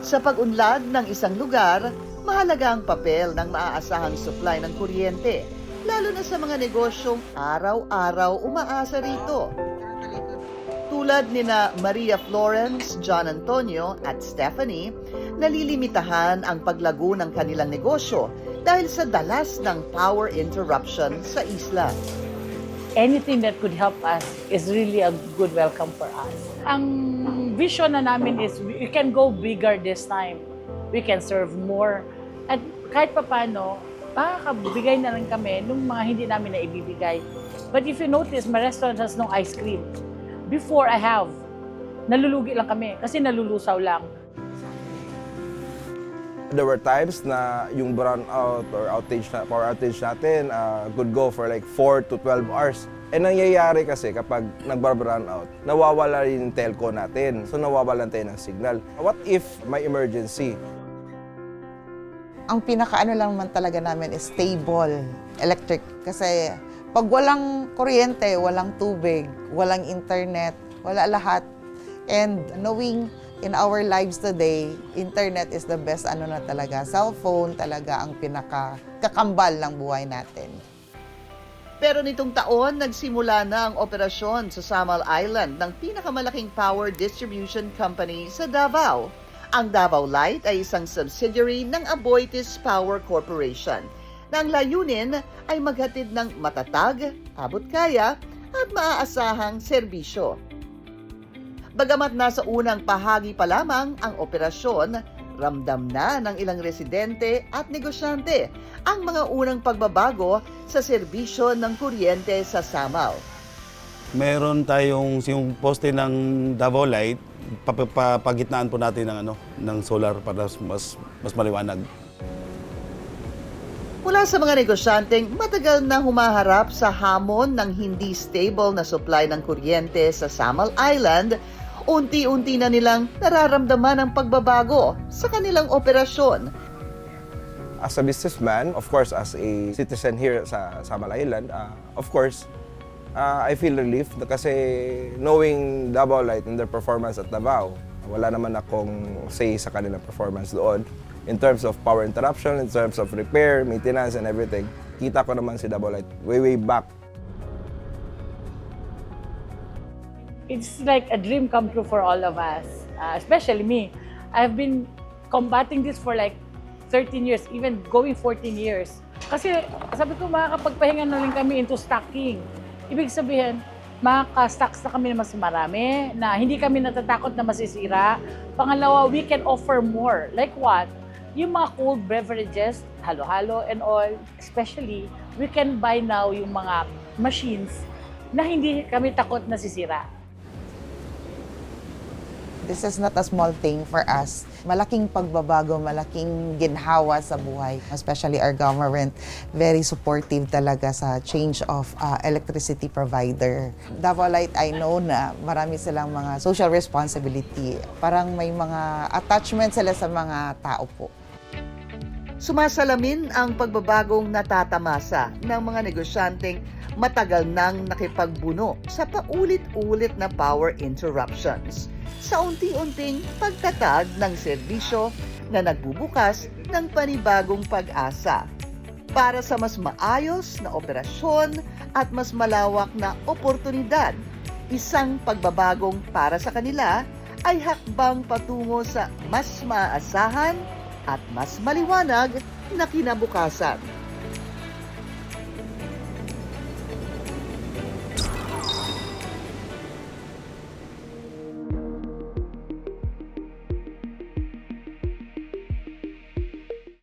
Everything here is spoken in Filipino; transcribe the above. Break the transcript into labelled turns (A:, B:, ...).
A: Sa pag-unlad ng isang lugar, mahalaga ang papel ng maaasahang supply ng kuryente, lalo na sa mga negosyong araw-araw umaasa rito. Tulad nina Maria Florence, John Antonio at Stephanie, nalilimitahan ang paglago ng kanilang negosyo dahil sa dalas ng power interruption sa isla.
B: Anything that could help us is really a good welcome for us. Ang vision na namin is we can go bigger this time. We can serve more. At kahit papano, makakabigay na lang kami nung mga hindi namin na ibibigay. But if you notice, my restaurant has no ice cream. Before I have, nalulugi lang kami kasi nalulusaw lang.
C: There were times na yung brownout or power outage natin could go for like 4 to 12 hours. Eh nangyayari kasi kapag nag-brownout, nawawala rin yung telco natin. So nawawalan tayo ng signal. What if may emergency?
D: Ang pinakaano lang naman talaga namin is stable electric. Kasi pag walang kuryente, walang tubig, walang internet, wala lahat. And knowing in our lives today, internet is the best ano na talaga. Cellphone talaga ang pinakakambal ng buhay natin.
A: Pero nitong taon, nagsimula na ang operasyon sa Samal Island ng pinakamalaking power distribution company sa Davao. Ang Davao Light ay isang subsidiary ng Aboitiz Power Corporation na ang layunin ay maghatid ng matatag, abot-kaya at maaasahang serbisyo. Bagamat nasa unang bahagi pa lamang ang operasyon, ramdam na ng ilang residente at negosyante ang mga unang pagbabago sa serbisyo ng kuryente sa Samal.
E: Meron tayong yung poste ng Davao Light, papagitnaan po natin ng solar para mas maliwanag.
A: Mula sa mga negosyanteng matagal na humaharap sa hamon ng hindi stable na supply ng kuryente sa Samal Island, unti-unti na nilang nararamdaman ang pagbabago sa kanilang operasyon.
C: As a businessman, of course, as a citizen here sa Samal Island, of course, I feel relief kasi knowing Davao Light and their performance at Davao, wala naman akong say sa kanilang performance doon. In terms of power interruption, in terms of repair, maintenance, and everything, kita ko naman si Davao Light way back.
B: It's like a dream come true for all of us, especially me. I've been combating this for like 13 years, even going 14 years. Kasi sabi ko, makakapagpahinga na rin kami into stocking. Ibig sabihin, makaka-stocks na kami na mas marami, na hindi kami natatakot na masisira. Pangalawa, we can offer more. Like what? Yung mga cold beverages, halo-halo and all, especially, we can buy now yung mga machines na hindi kami takot na sisira.
D: This is not a small thing for us. Malaking pagbabago, malaking ginhawa sa buhay. Especially our government, very supportive talaga sa change of electricity provider. Davao Light, I know na marami silang mga social responsibility. Parang may mga attachment sila sa mga tao po.
A: Sumasalamin ang pagbabagong natatamasa ng mga negosyanteng matagal nang nakipagbuno sa paulit-ulit na power interruptions sa unti-unting pagtatag ng serbisyo na nagbubukas ng panibagong pag-asa para sa mas maayos na operasyon at mas malawak na oportunidad. Isang pagbabagong para sa kanila ay hakbang patungo sa mas maasahan at mas maliwanag na kinabukasan.